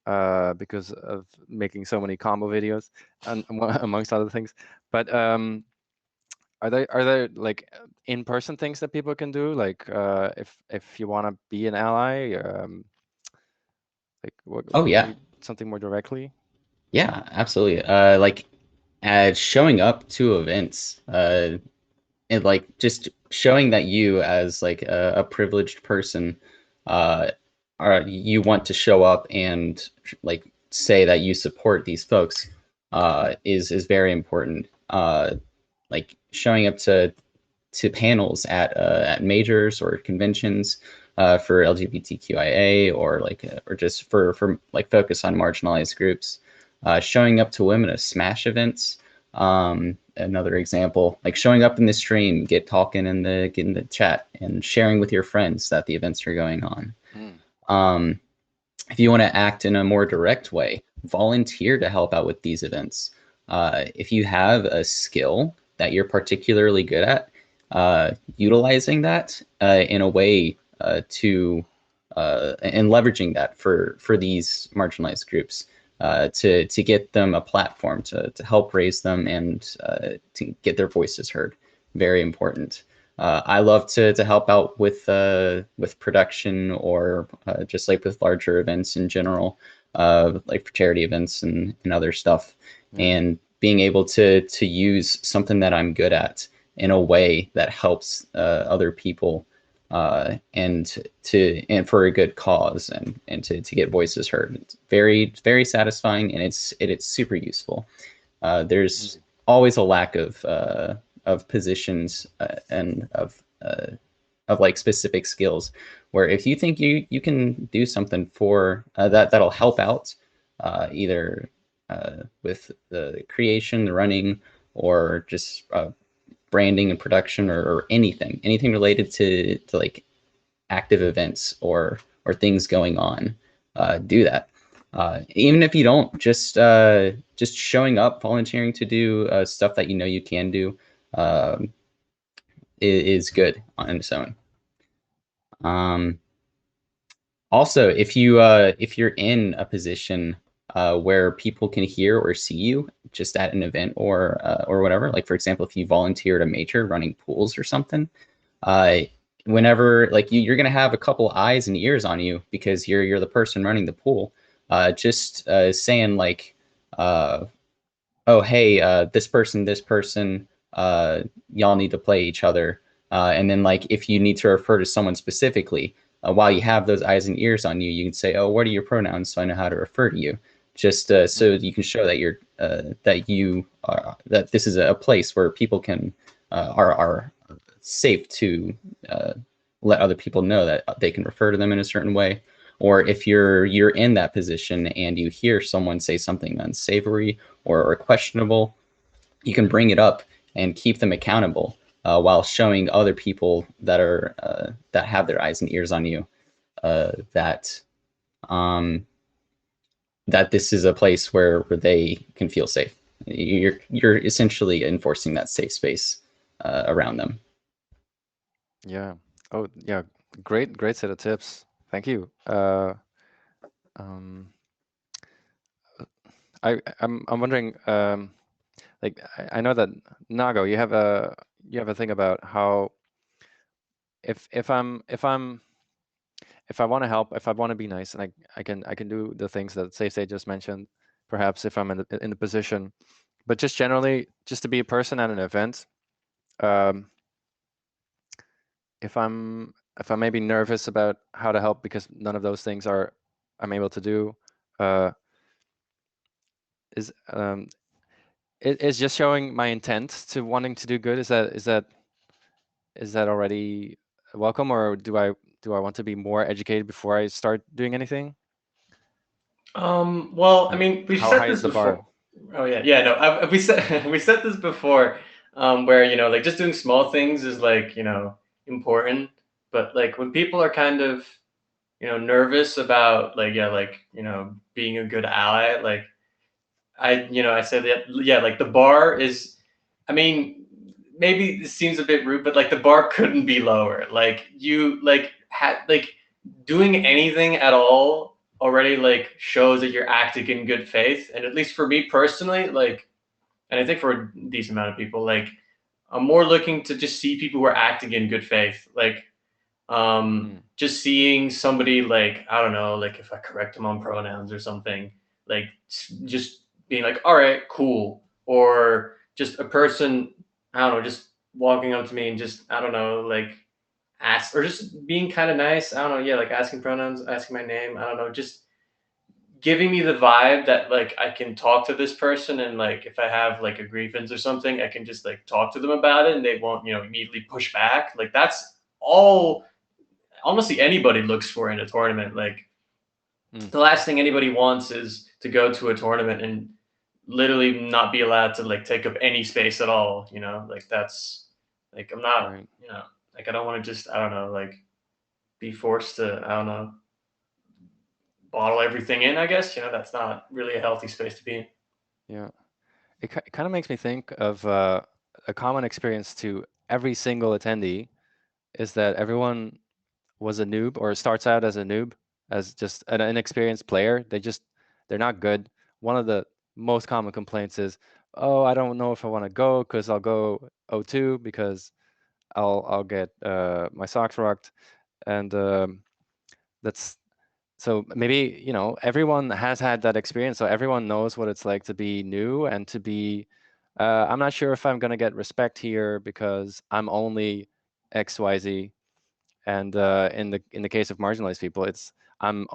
because of making so many combo videos and amongst other things. But are there like in-person things that people can do, like if you want to be an ally, like what? Oh yeah, something more directly. yeah, absolutely. Like showing up to events, and like just showing that you as like a privileged person, you want to show up and like say that you support these folks, is very important. Like showing up to panels at majors or conventions for LGBTQIA or like or just for like focus on marginalized groups. Showing up to women at Smash events. Another example, like showing up in the stream, get in the chat and sharing with your friends that the events are going on. If you want to act in a more direct way, volunteer to help out with these events. If you have a skill that you're particularly good at, utilizing that in a way to and leveraging that for these marginalized groups to get them a platform to help raise them and to get their voices heard. Very important. I love to help out with production or just like with larger events in general, like for charity events and other stuff, and being able to use something that I'm good at in a way that helps other people and for a good cause and to get voices heard. It's very satisfying, and it's super useful. There's always a lack of positions and of like specific skills where if you think you can do something for that'll help out either with the creation, the running, or just branding and production or anything related to like active events or things going on, do that. Even if you don't, just showing up, volunteering to do stuff that you know you can do is good on its own. Also, if you're in a position where people can hear or see you just at an event or whatever, like for example, if you volunteer at a major running pools or something, whenever like you're gonna have a couple eyes and ears on you because you're the person running the pool, just saying like, oh hey, this person, y'all need to play each other, and then like if you need to refer to someone specifically. While you have those eyes and ears on you, you can say, "Oh, what are your pronouns?" So I know how to refer to you. Just so you can show that you're that this is a place where people can are safe to let other people know that they can refer to them in a certain way. Or if you're in that position and you hear someone say something unsavory or questionable, you can bring it up and keep them accountable. While showing other people that are that have their eyes and ears on you that that this is a place where they can feel safe. You're essentially enforcing that safe space around them. Yeah, Oh yeah, great set of tips. Thank you. I'm wondering, like I know that Nago, you have a thing about how if I want to help, if I want to be nice, and I can do the things that Savestate just mentioned, perhaps if I'm in the position, but just generally, just to be a person at an event, if I'm maybe nervous about how to help because none of those things I'm able to do, is just showing my intent to wanting to do good. Is that already welcome, or do I want to be more educated before I start doing anything? Well, I mean, we've How said high this is the before. bar? Oh yeah, no, we said we said this before, where like just doing small things is like important, but like when people are kind of nervous about like being a good ally, like I said that like the bar is, I mean, maybe this seems a bit rude, but like the bar couldn't be lower. Like you like doing anything at all already like shows that you're acting in good faith. And at least for me personally, like, and I think for a decent amount of people, like I'm more looking to just see people who are acting in good faith. Like just seeing somebody like, I don't know, like if I correct them on pronouns or something, like just being like, all right, cool. Or just a person, I don't know, just walking up to me and just, I don't know, like ask, or just being kind of nice. I don't know. Yeah. Like asking pronouns, asking my name. I don't know. Just giving me the vibe that like I can talk to this person, and like if I have like a grievance or something, I can just like talk to them about it and they won't, immediately push back. Like that's all honestly anybody looks for in a tournament. Like the last thing anybody wants is to go to a tournament and literally not be allowed to like take up any space at all. Like that's like I'm not, Right. like I don't want to just, I don't know, like be forced to, I don't know, bottle everything in. I guess that's not really a healthy space to be in. Yeah. It kind of makes me think of a common experience to every single attendee is that everyone was a noob or starts out as a noob, as just an inexperienced player. They're not good. One of the most common complaints is, oh, I don't know if I want to go because I'll go 0-2 because I'll get my socks rocked. And that's so maybe, everyone has had that experience. So everyone knows what it's like to be new and to be, I'm not sure if I'm going to get respect here because I'm only XYZ. And in the case of marginalized people, it's I'm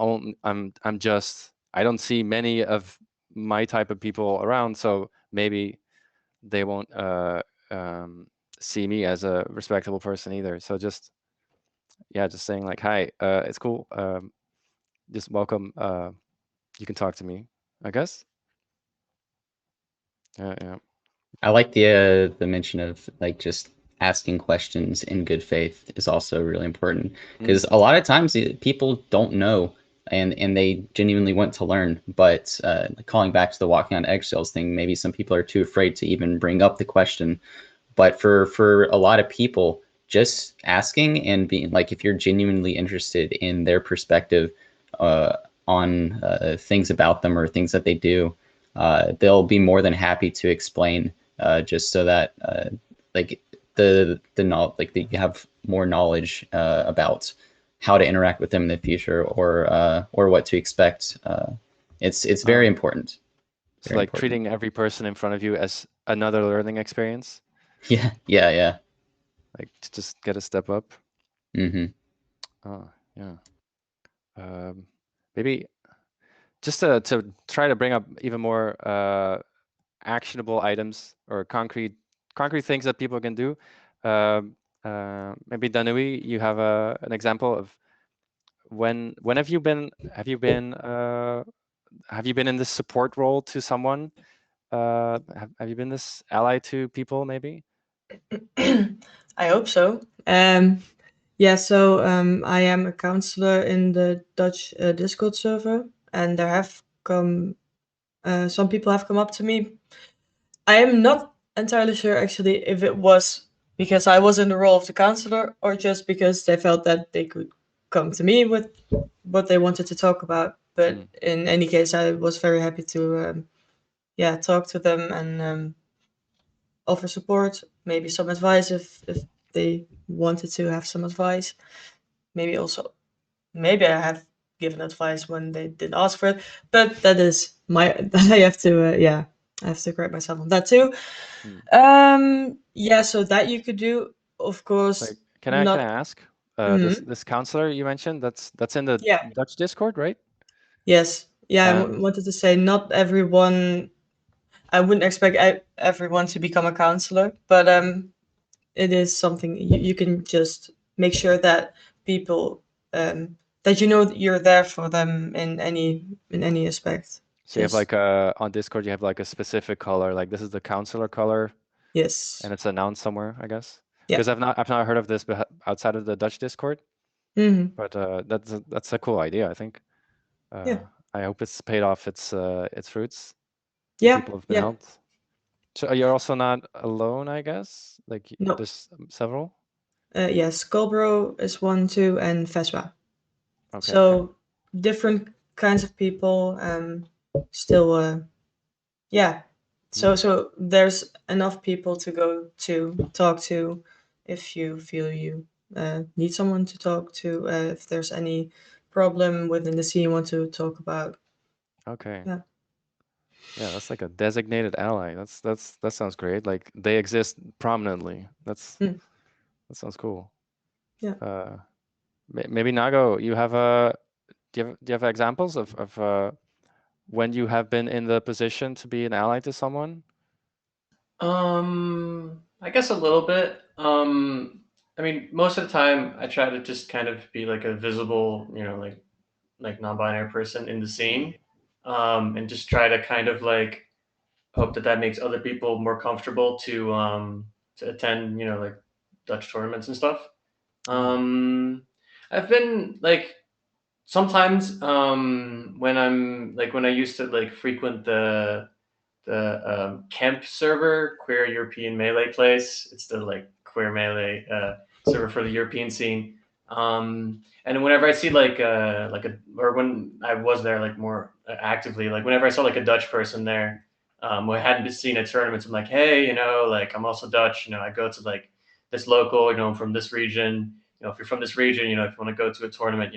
just, I don't see many of my type of people around, so maybe they won't see me as a respectable person either. So just saying like, hi, it's cool. Just welcome. You can talk to me, I guess. Yeah. I like the mention of like just asking questions in good faith is also really important, because a lot of times people don't know and they genuinely want to learn, but calling back to the walking on eggshells thing, maybe some people are too afraid to even bring up the question. But for a lot of people, just asking and being like, if you're genuinely interested in their perspective on things about them or things that they do, they'll be more than happy to explain, just so that like the knowledge, like you have more knowledge about how to interact with them in the future, or what to expect. It's very important. It's Very like important. treating every person in front of you as another learning experience. Yeah. Like to just get a step up. Mm-hmm. Oh, yeah. Maybe just to try to bring up even more actionable items or concrete things that people can do. Maybe Danubi, you have an example of when have you been in this support role to someone? Have you been this ally to people maybe? I hope so. Yeah, so I am a counselor in the Dutch Discord server, and there have come some people have come up to me. I am not entirely sure actually if it was because I was in the role of the counselor, or just because they felt that they could come to me with what they wanted to talk about. But in any case, I was very happy to talk to them and offer support, maybe some advice if they wanted to have some advice. Maybe I have given advice when they didn't ask for it, but that is my I have to correct myself on that too. So that you could do, of course. Like, can I ask? This counselor you mentioned, that's in the Dutch Discord, right? Yes. Yeah, I wanted to say not everyone. I wouldn't expect everyone to become a counselor, but it is something you can just make sure that people that you know that you're there for them in any aspect. So you have like on Discord, you have like a specific color, like this is the counselor color. Yes. And it's announced somewhere, I guess. Yeah. Because I've not heard of this outside of the Dutch Discord. But that's a cool idea, I think. I hope it's paid off its fruits. Yeah. People have been helped. So you're also not alone, I guess? Like there's several? Yes, Scarborough is one too, and Vespa. Okay. So different kinds of people, still So there's enough people to go to talk to if you feel you need someone to talk to, if there's any problem within the scene you want to talk about. Okay. Yeah. Yeah, that's like a designated ally. That sounds great. Like they exist prominently. That sounds cool. Yeah. Maybe Nago, you have do you have examples of when you have been in the position to be an ally to someone? I guess a little bit. I mean, most of the time I try to just kind of be like a visible, like non-binary person in the scene, and just try to kind of like hope that makes other people more comfortable to attend, like Dutch tournaments and stuff. I've been like sometimes when I used to like frequent the Kemp server, Queer European Melee place. It's the like queer melee server for the European scene. And whenever I see or when I was there like more actively, like whenever I saw like a Dutch person there, who I hadn't been seen at tournaments, I'm like, hey, like I'm also Dutch. I go to like this local, I'm from this region. If you're from this region, if you want to go to a tournament,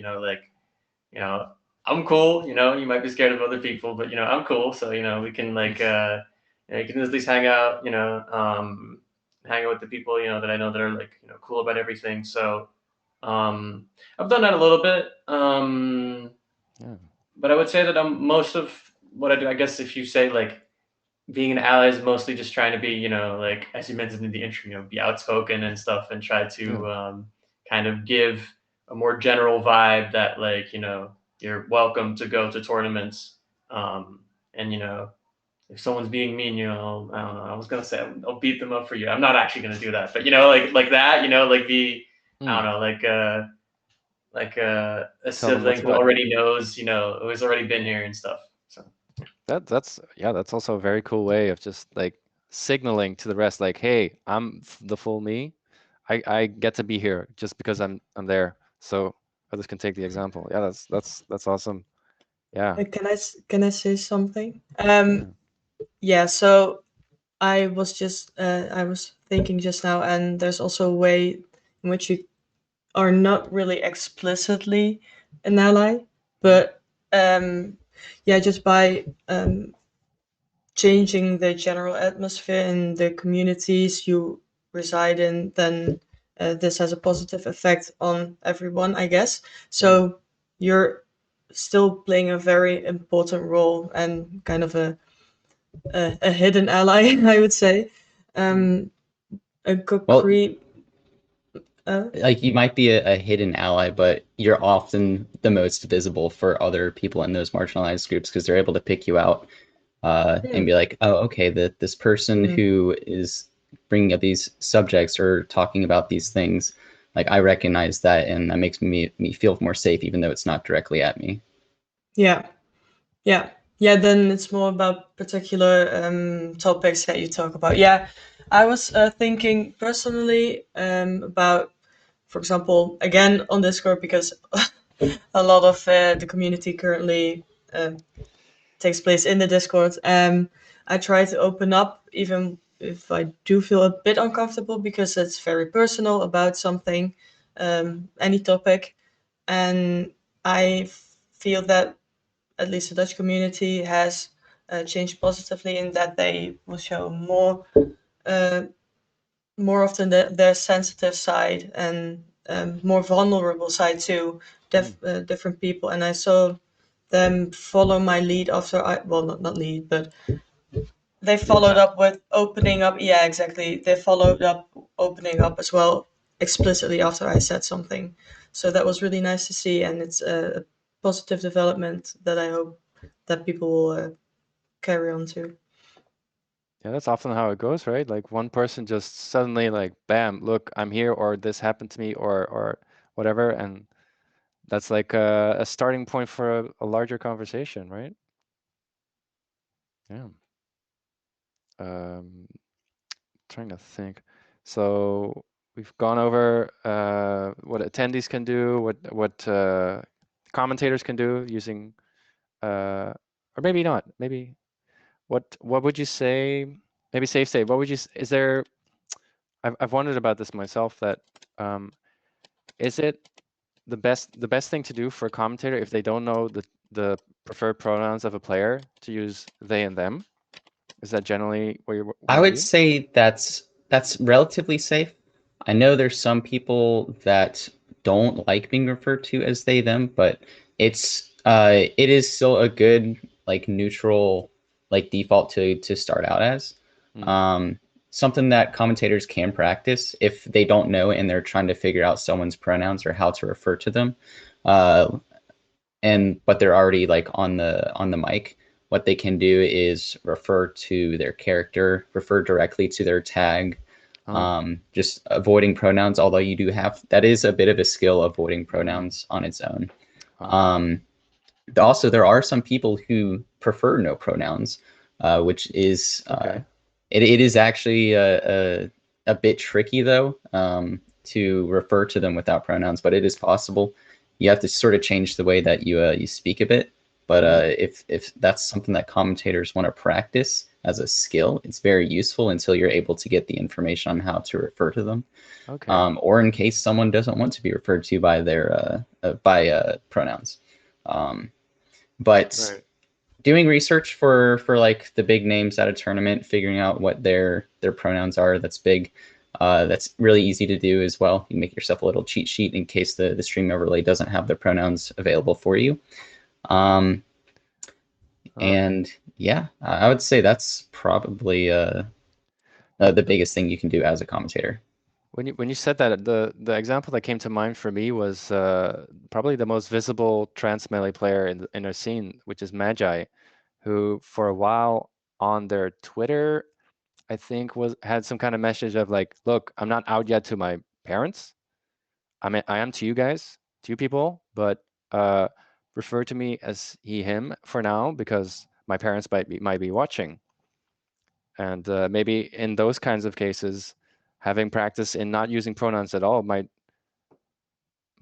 I'm cool. You might be scared of other people, but I'm cool. So we can like you can at least hang out. Hang out with the people that I know that are like cool about everything. So I've done that a little bit. But I would say that most of what I do, I guess, if you say like being an ally is mostly just trying to be, like as you mentioned in the intro, be outspoken and stuff, and try to kind of give a more general vibe that like you're welcome to go to tournaments, and if someone's being mean, I don't know, I was gonna say I'll beat them up for you. I'm not actually gonna do that, but like that, like be I don't know, like a sibling who already knows, who's already been here and stuff. So that's also a very cool way of just like signaling to the rest, like, hey, I'm the full me. I get to be here just because I'm there. So others can take the example. Yeah, that's awesome. Yeah. Can I say something? Yeah. So I was thinking just now, and there's also a way in which you are not really explicitly an ally, but just by changing the general atmosphere in the communities you reside in, then this has a positive effect on everyone, I guess. So you're still playing a very important role and kind of a hidden ally, I would say. A concrete. Like you might be a hidden ally, but you're often the most visible for other people in those marginalized groups because they're able to pick you out and be like, oh, okay, this person who is bringing up these subjects or talking about these things, like I recognize that, and that makes me feel more safe, even though it's not directly at me. Yeah. Then it's more about particular topics that you talk about. Yeah, I was thinking personally about, for example, again on Discord, because a lot of the community currently takes place in the Discord. I try to open up even if I do feel a bit uncomfortable, because it's very personal about something, any topic. And I feel that at least the Dutch community has changed positively in that they will show uh, more often their sensitive side and more vulnerable side to different people. And I saw them follow my lead after well, not lead, but they followed up with opening up. Yeah, exactly. They followed up opening up as well explicitly after I said something. So that was really nice to see, and it's a positive development that I hope that people will carry on to. Yeah, that's often how it goes, right? Like one person just suddenly like, bam, look, I'm here, or this happened to me, or whatever, and that's like a starting point for a larger conversation, right? Yeah. Trying to think. So we've gone over what attendees can do, what commentators can do using, or maybe not. Maybe what would you say? Maybe Savestate. What would you? Is there? I've wondered about this myself. That is it the best thing to do for a commentator if they don't know the preferred pronouns of a player to use they and them? Is that generally what you I would say that's relatively safe. I know there's some people that don't like being referred to as they them, but it is still a good like neutral like default to start out as. Something that commentators can practice if they don't know and they're trying to figure out someone's pronouns or how to refer to them. But they're already like on the mic. What they can do is refer to their character, refer directly to their tag, just avoiding pronouns, although you do have, that is a bit of a skill, avoiding pronouns on its own. Also, there are some people who prefer no pronouns, which is, it is actually a bit tricky though, to refer to them without pronouns, but it is possible. You have to sort of change the way that you speak a bit. But if that's something that commentators want to practice as a skill, it's very useful until you're able to get the information on how to refer to them. Or in case someone doesn't want to be referred to by their pronouns. But doing research for like the big names at a tournament, figuring out what their pronouns are, that's big. That's really easy to do as well. You make yourself a little cheat sheet in case the stream overlay doesn't have the pronouns available for you. And yeah, I would say that's probably the biggest thing you can do as a commentator. When you said that, the example that came to mind for me was probably the most visible trans melee player in our scene, which is Magi, who for a while on their Twitter, I think had some kind of message of like, look, I'm not out yet to my parents. I am to you guys, to you people, but refer to me as he, him for now because my parents might be watching. And maybe in those kinds of cases, having practice in not using pronouns at all might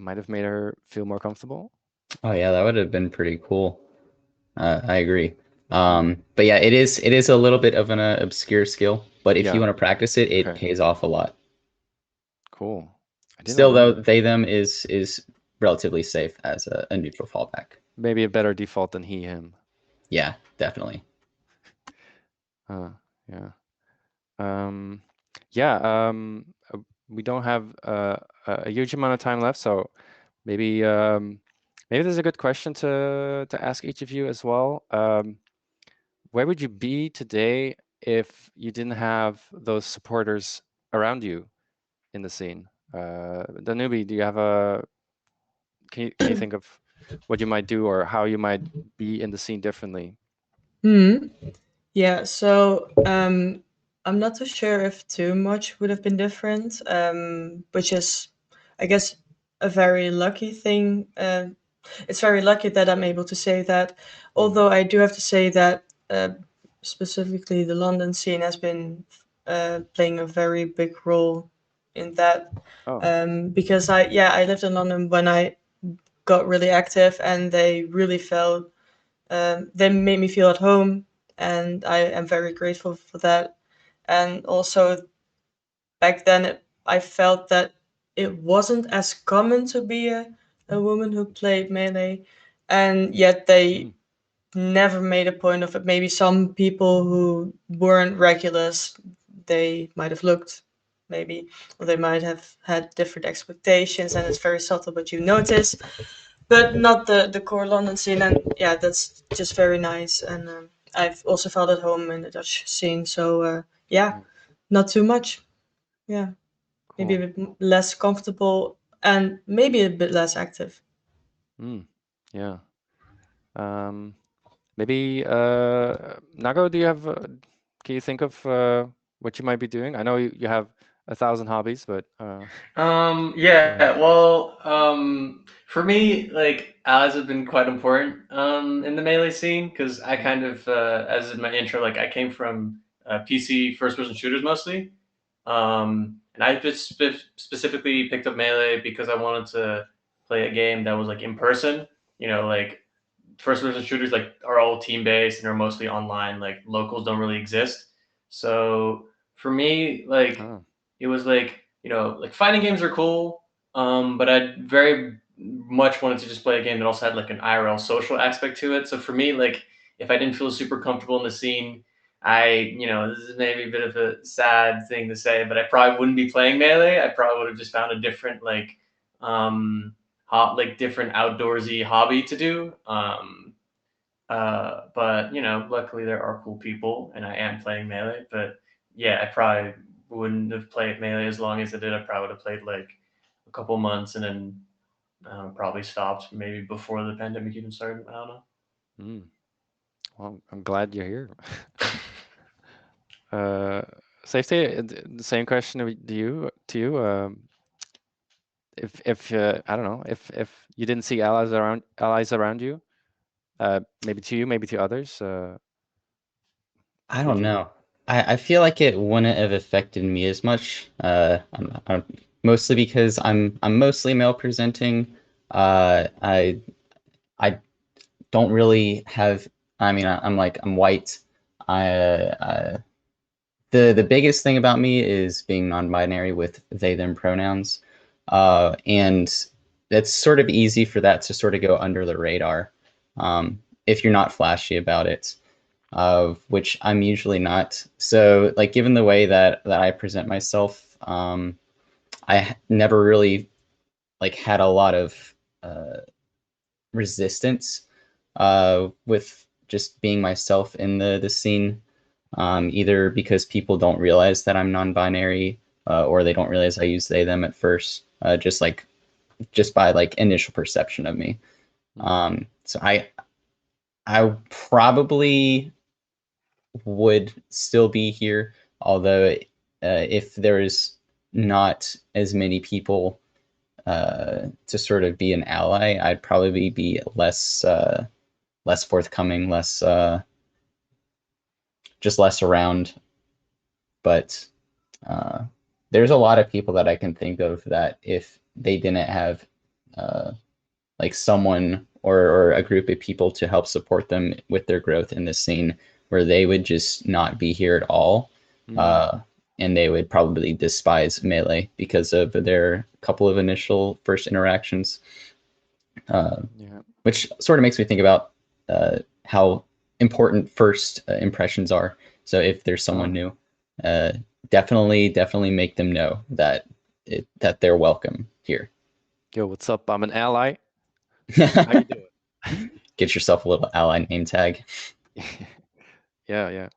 have made her feel more comfortable. Oh yeah, that would have been pretty cool. I agree. But yeah, it is a little bit of an obscure skill, but if you want to practice it, it pays off a lot. Cool. Still though, they them is relatively safe as a neutral fallback. Maybe a better default than he, him. Yeah, definitely. We don't have a huge amount of time left, so maybe this is a good question to ask each of you as well. Where would you be today if you didn't have those supporters around you in the scene? Danubi, do you have can you think of what you might do or how you might be in the scene differently? Yeah, so I'm not too sure if too much would have been different, which is, I guess, a very lucky thing. It's very lucky that I'm able to say that, although I do have to say that specifically the London scene has been playing a very big role in that. Because I lived in London when I got really active, and they really felt they made me feel at home, and I am very grateful for that. And also back then, I felt that it wasn't as common to be a woman who played Melee, and yet they never made a point of it. Maybe some people who weren't regulars, they might have looked, maybe, or they might have had different expectations, and it's very subtle, but you notice. But not the core London scene, and yeah, that's just very nice. And I've also felt at home in the Dutch scene, so not too much. Yeah, Cool. maybe a bit less comfortable and maybe a bit less active. Yeah. Maybe Nago, do you have? Can you think of what you might be doing? I know you have 1,000 hobbies, but Yeah, well, for me, like allies have been quite important in the Melee scene, because I kind of, as in my intro, like I came from PC first-person shooters mostly, and I just specifically picked up Melee because I wanted to play a game that was like in person. You know, like first-person shooters like are all team-based and are mostly online. Like locals don't really exist. So for me, like it was like, you know, like fighting games are cool, but I very much wanted to just play a game that also had like an IRL social aspect to it. So for me, like if I didn't feel super comfortable in the scene, you know, this is maybe a bit of a sad thing to say, but I probably wouldn't be playing Melee. I probably would have just found a different like different outdoorsy hobby to do. But you know, luckily there are cool people, and I am playing Melee. But yeah, I probably wouldn't have played Melee as long as I did. I probably would have played like a couple months and then probably stopped maybe before the pandemic even started. I don't know. Well, I'm glad you're here. Savestate, the same question to you. If I don't know, if you didn't see allies around you, maybe to you, maybe to others. I don't know. I feel like it wouldn't have affected me as much. I'm mostly because I'm mostly male presenting. I don't really have. I mean, I'm white. The biggest thing about me is being non-binary with they them pronouns, and it's sort of easy for that to sort of go under the radar, if you're not flashy about it, which I'm usually not. So like given the way that I present myself, I never really like had a lot of resistance with just being myself in the scene, either because people don't realize that I'm non-binary, or they don't realize I use they them at first, just by like initial perception of me. So I probably would still be here, although if there's not as many people to sort of be an ally, I'd probably be less forthcoming, just less around. But there's a lot of people that I can think of that if they didn't have like someone or a group of people to help support them with their growth in the scene, where they would just not be here at all. And they would probably despise Melee because of their couple of initial first interactions. Which sort of makes me think about how important first impressions are. So if there's someone new, definitely make them know that they're welcome here. Yo, what's up? I'm an ally. How you doing? Get yourself a little ally name tag. Yeah.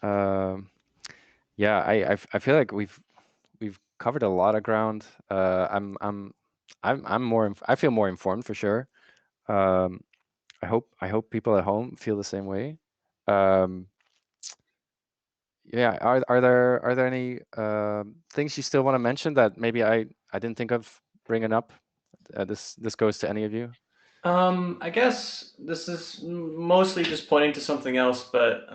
I feel like we've covered a lot of ground. I'm more. I feel more informed for sure. I hope people at home feel the same way. Yeah, are there any things you still want to mention that maybe I didn't think of bringing up? This goes to any of you. I guess this is mostly just pointing to something else, but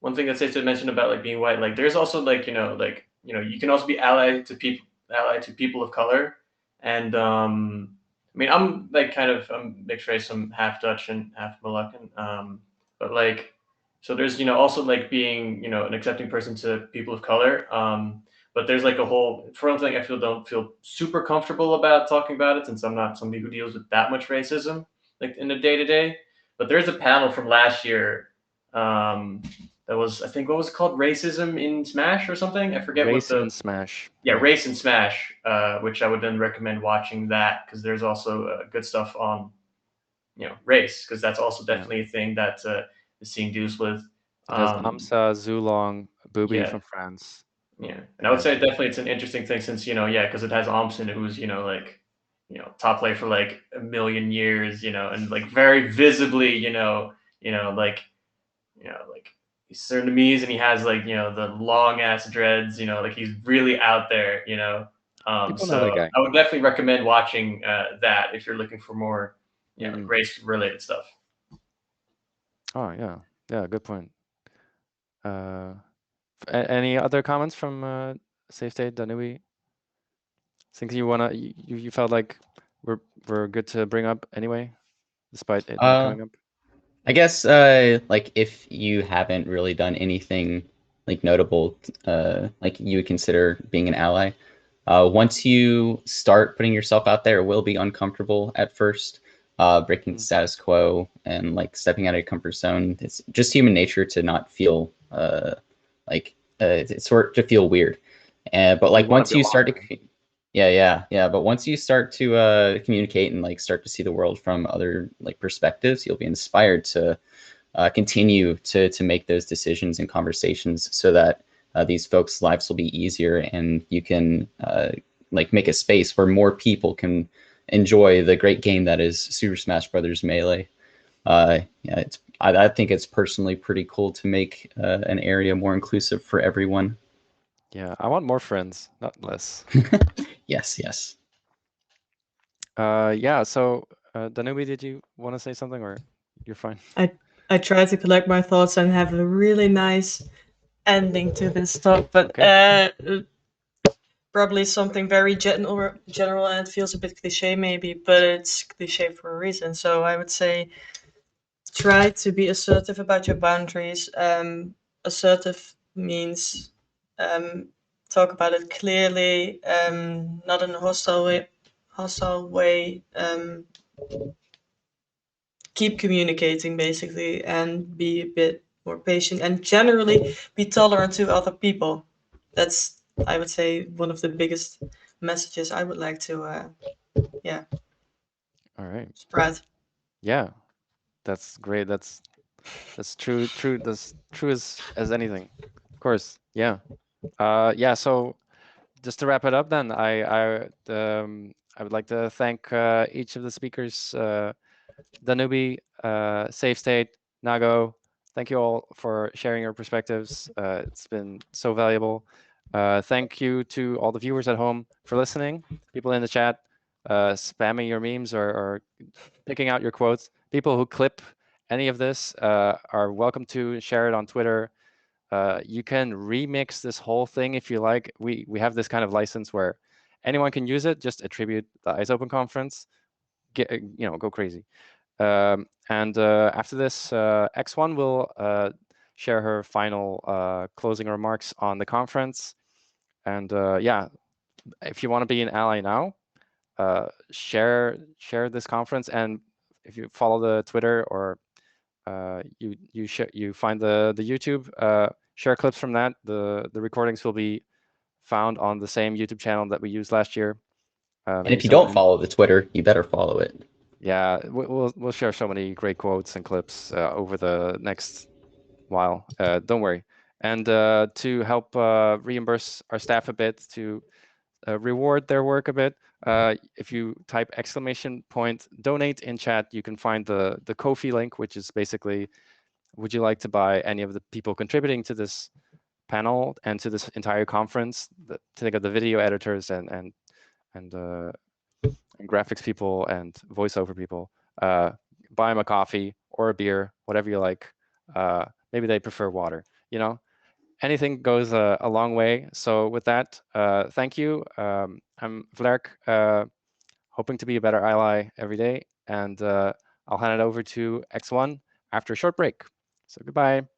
one thing that Savestate mentioned about like being white, like there's also like you can also be ally to people of color, and I mean I'm like I'm mixed race, I'm half Dutch and half Moroccan, but like so there's also like being an accepting person to people of color, but there's like a whole for one thing I don't feel super comfortable about talking about it since I'm not somebody who deals with that much racism like in the day to day. But there's a panel from last year that was I think what was it called, racism in Smash or something. I forget Race in Smash. yeah, Race in Smash, which I would then recommend watching that because there's also good stuff on race because that's also definitely a thing that is seeing dudes with. It has Amsa, Zulong, Booby Yeah. from France. Yeah, and I would say definitely it's an interesting thing since because it has Omsen, who's like top player for like a million years, and like very visibly, like like he's Surinamese and he has like the long ass dreads, like he's really out there, People know that guy. I would definitely recommend watching that if you're looking for more like race related stuff. Oh yeah, good point. Any other comments from Savestate, Danubi? Things you felt like were good to bring up anyway, despite it not coming up? I guess like if you haven't really done anything like notable, like you would consider being an ally, once you start putting yourself out there, it will be uncomfortable at first, breaking the status quo and like stepping out of your comfort zone. It's just human nature to not feel like it's sort to feel weird. But like once you start to yeah. But once you start to communicate and like start to see the world from other like perspectives, you'll be inspired to continue to make those decisions and conversations so that these folks' lives will be easier, and you can like make a space where more people can enjoy the great game that is Super Smash Brothers Melee. Yeah, I think it's personally pretty cool to make an area more inclusive for everyone. Yeah, I want more friends, not less. Yes. Yeah, so Danubi, did you want to say something or you're fine? I try to collect my thoughts and have a really nice ending to this talk, but probably something very general and it feels a bit cliche maybe, but it's cliche for a reason. So I would say try to be assertive about your boundaries. Assertive means talk about it clearly, not in a hostile way. Keep communicating basically and be a bit more patient and generally be tolerant to other people. That's, I would say, one of the biggest messages I would like to All right. spread. Yeah, that's great. That's true. That's true as anything. Of course. Yeah. Yeah. So just to wrap it up, then I would like to thank each of the speakers, Danubi, Savestate, Nago. Thank you all for sharing your perspectives. It's been so valuable. Thank you to all the viewers at home for listening. People in the chat, spamming your memes or picking out your quotes. People who clip any of this are welcome to share it on Twitter. You can remix this whole thing if you like. We have this kind of license where anyone can use it. Just attribute the Ice Open conference. Go crazy. And after this, X1 will share her final closing remarks on the conference. And yeah, if you want to be an ally now, share this conference, and if you follow the Twitter or you find the YouTube, share clips from that. The recordings will be found on the same YouTube channel that we used last year. And if you don't follow the Twitter, you better follow it. Yeah, we'll share so many great quotes and clips over the next while. Don't worry. And to help reimburse our staff a bit, to reward their work a bit, if you type !donate in chat, you can find the Ko-fi link, which is basically, would you like to buy any of the people contributing to this panel and to this entire conference? To think of the video editors and graphics people and voiceover people, buy them a coffee or a beer, whatever you like. Maybe they prefer water. you know, anything goes a long way. So with that, thank you. I'm Vlerk, hoping to be a better ally every day, and I'll hand it over to X1 after a short break. So goodbye.